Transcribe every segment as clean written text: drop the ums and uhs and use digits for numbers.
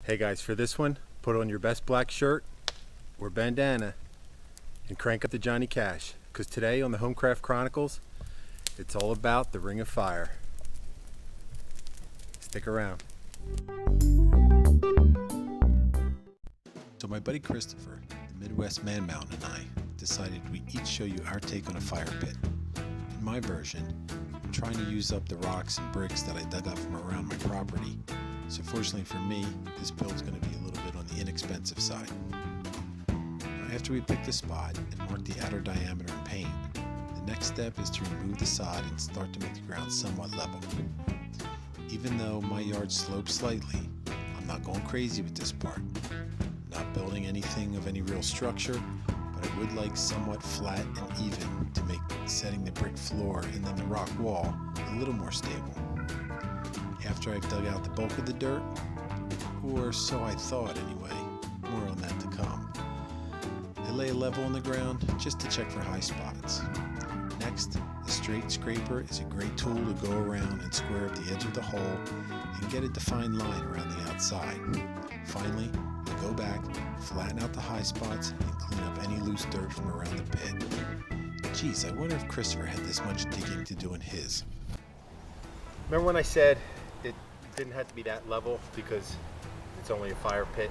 Hey guys, for this one, put on your best black shirt or bandana and crank up the Johnny Cash, because today on the HomeCraft Chronicles, it's all about the Ring of Fire. Stick around. So my buddy Kristopher, the Midwest Man Mountain, and I decided we'd each show you our take on a fire pit. In my version, I'm trying to use up the rocks and bricks that I dug up from around my property. So fortunately for me, this build's going to be a little bit on the inexpensive side. Now, after we pick the spot and mark the outer diameter and paint, the next step is to remove the sod and start to make the ground somewhat level. Even though my yard slopes slightly, I'm not going crazy with this part. Not building anything of any real structure, but I would like somewhat flat and even to make setting the brick floor and then the rock wall a little more stable. After I've dug out the bulk of the dirt, or so I thought anyway, more on that to come, I lay a level on the ground just to check for high spots. Next, the straight scraper is a great tool to go around and square up the edge of the hole and get a defined line around the outside. Finally, I go back, flatten out the high spots, and clean up any loose dirt from around the pit. Geez, I wonder if Kristopher had this much digging to do in his. Remember when I said it didn't have to be that level because it's only a fire pit?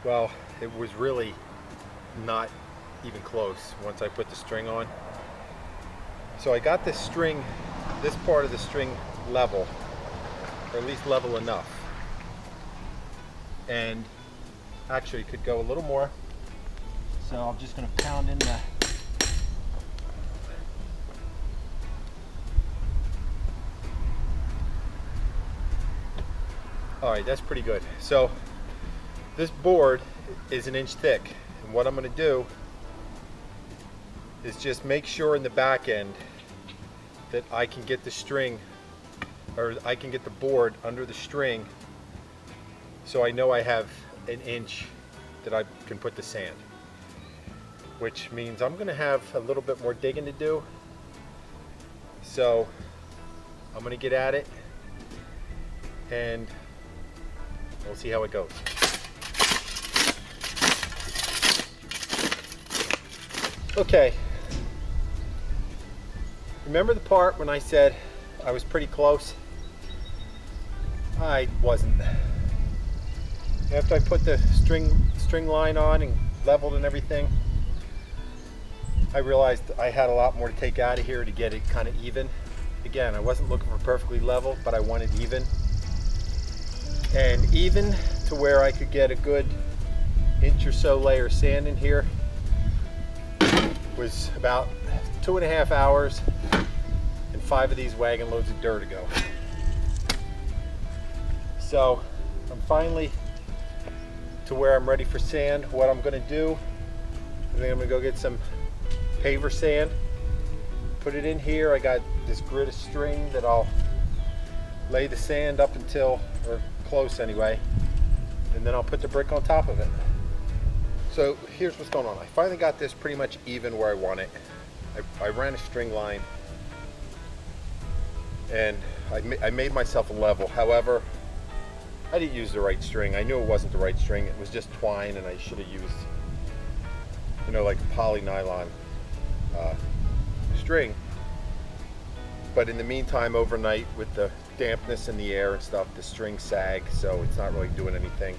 Well, it was really not even close once I put the string on. So I got this string, this part of the string level, or at least level enough. And actually could go a little more. So I'm just going to pound in the Alright, that's pretty good. So this board is an inch thick, and what I'm going to do is just make sure in the back end that I can get the string, or I can get the board under the string, so I know I have an inch that I can put the sand, which means I'm going to have a little bit more digging to do. So I'm going to get at it and we'll see how it goes. Okay. Remember the part when I said I was pretty close? I wasn't. After I put the string line on and leveled and everything, I realized I had a lot more to take out of here to get it kind of even. Again, I wasn't looking for perfectly level, but I wanted even. And even to where I could get a good inch or so layer of sand in here was about 2.5 hours and 5 of these wagon loads of dirt ago. So I'm finally to where I'm ready for sand. What I'm going to do is I'm going to go get some paver sand, put it in here. I got this grid of string that I'll lay the sand up until, or close anyway, and then I'll put the brick on top of it. So here's what's going on. I finally got this pretty much even where I want it. I ran a string line and I made myself a level. However, I didn't use the right string. I knew it wasn't the right string. It was just twine, and I should have used, you know, like a poly nylon string. But in the meantime, overnight, with the dampness in the air and stuff, the string sagged, so it's not really doing anything.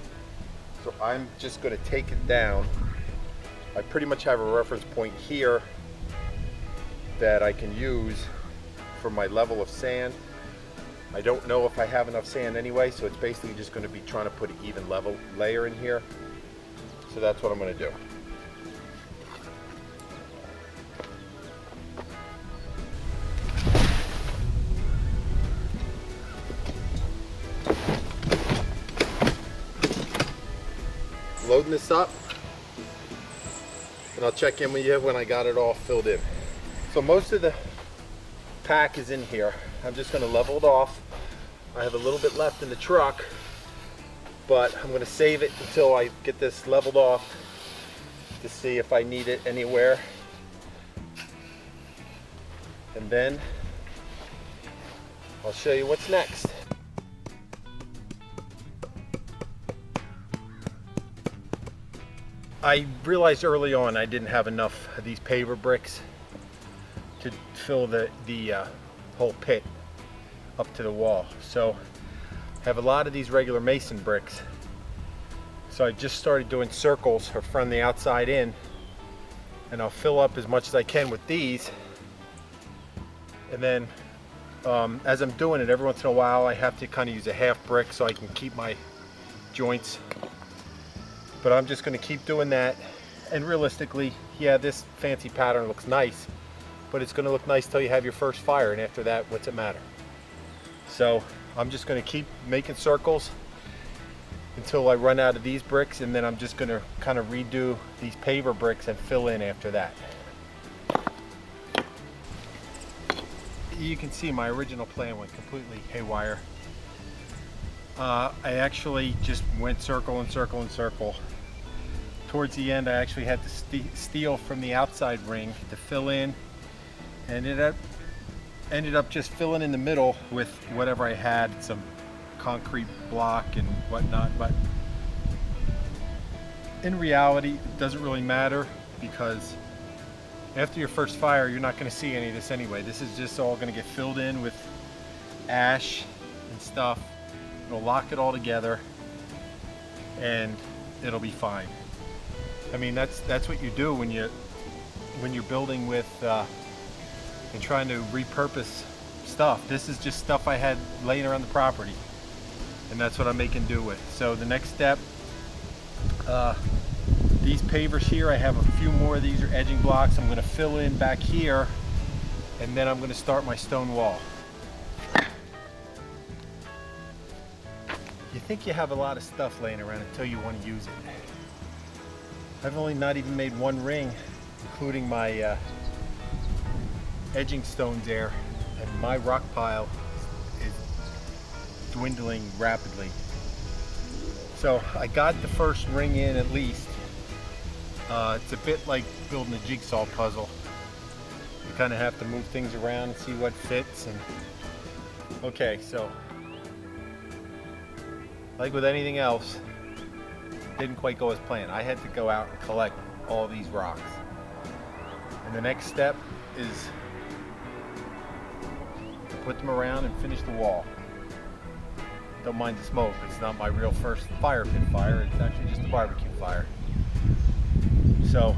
So I'm just going to take it down. I pretty much have a reference point here that I can use for my level of sand. I don't know if I have enough sand anyway, so it's basically just going to be trying to put an even level layer in here. So that's what I'm going to do. Loading this up, and I'll check in with you when I got it all filled in. So most of the pack is in here. I'm just going to level it off. I have a little bit left in the truck, but I'm going to save it until I get this leveled off to see if I need it anywhere. And then I'll show you what's next. I realized early on I didn't have enough of these paver bricks to fill the whole pit up to the wall. So I have a lot of these regular mason bricks. So I just started doing circles from the outside in, and I'll fill up as much as I can with these. And then as I'm doing it, every once in a while I have to kind of use a half brick so I can keep my joints. But I'm just going to keep doing that. And realistically, yeah, this fancy pattern looks nice, but it's going to look nice till you have your first fire, and after that, what's it matter? So I'm just going to keep making circles until I run out of these bricks, and then I'm just going to kind of redo these paver bricks and fill in after that. You can see my original plan went completely haywire. I actually just went circle and circle and circle. Towards the end, I actually had to steal from the outside ring to fill in, and ended up just filling in the middle with whatever I had, some concrete block and whatnot. But in reality, it doesn't really matter, because after your first fire, you're not going to see any of this anyway. This is just all going to get filled in with ash and stuff. It'll lock it all together, and it'll be fine. I mean, that's what you do when you're building with and trying to repurpose stuff. This is just stuff I had laying around the property, and that's what I'm making do with. So the next step, these pavers here, I have a few more of these are edging blocks. I'm going to fill in back here, and then I'm going to start my stone wall. You think you have a lot of stuff laying around until you want to use it. I've only not even made one ring, including my edging stones there, and my rock pile is dwindling rapidly. So I got the first ring in at least. It's a bit like building a jigsaw puzzle. You kind of have to move things around and see what fits. And okay, so like with anything else, didn't quite go as planned. I had to go out and collect all these rocks. And the next step is to put them around and finish the wall. Don't mind the smoke. It's not my real first fire pit fire. It's actually just a barbecue fire. So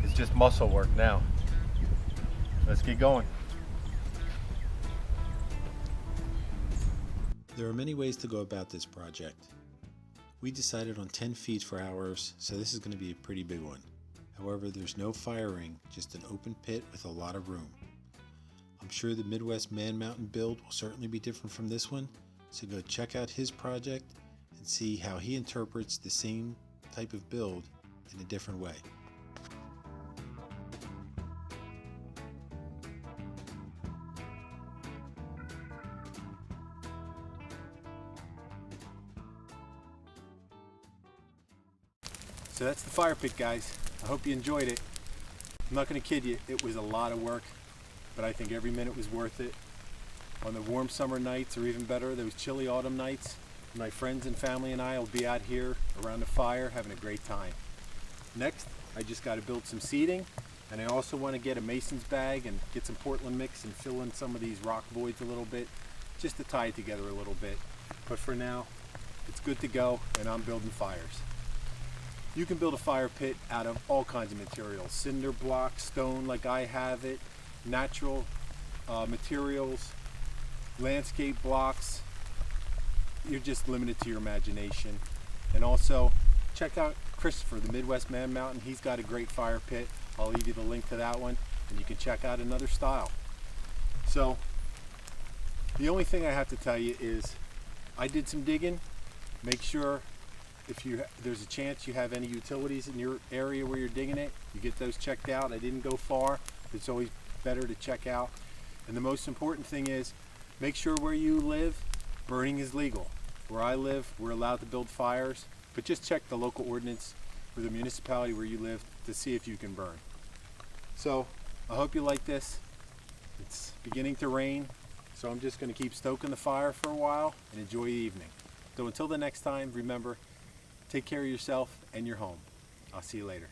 it's just muscle work now. Let's get going. There are many ways to go about this project. We decided on 10 feet for ours, so this is going to be a pretty big one. However, there's no fire ring, just an open pit with a lot of room. I'm sure the Midwest Man Mountain build will certainly be different from this one, so go check out his project and see how he interprets the same type of build in a different way. So that's the fire pit, guys. I hope you enjoyed it. I'm not going to kid you, it was a lot of work, but I think every minute was worth it. On the warm summer nights, or even better, those chilly autumn nights, my friends and family and I will be out here around the fire having a great time. Next, I just got to build some seating, and I also want to get a mason's bag and get some Portland mix and fill in some of these rock voids a little bit, just to tie it together a little bit. But for now, it's good to go, and I'm building fires. You can build a fire pit out of all kinds of materials. Cinder block, stone like I have it, natural materials, landscape blocks. You're just limited to your imagination. And also, check out Kristopher, the Midwest Man Mountain. He's got a great fire pit. I'll leave you the link to that one, and you can check out another style. So, the only thing I have to tell you is, I did some digging. Make sure if there's a chance you have any utilities in your area where you're digging it, you get those checked out. I didn't go far, but it's always better to check out. And the most important thing is, make sure where you live, burning is legal. Where I live, we're allowed to build fires, but just check the local ordinance for the municipality where you live to see if you can burn. So, I hope you like this. It's beginning to rain, so I'm just going to keep stoking the fire for a while and enjoy the evening. So until the next time, remember, Take care of yourself and your home. I'll see you later.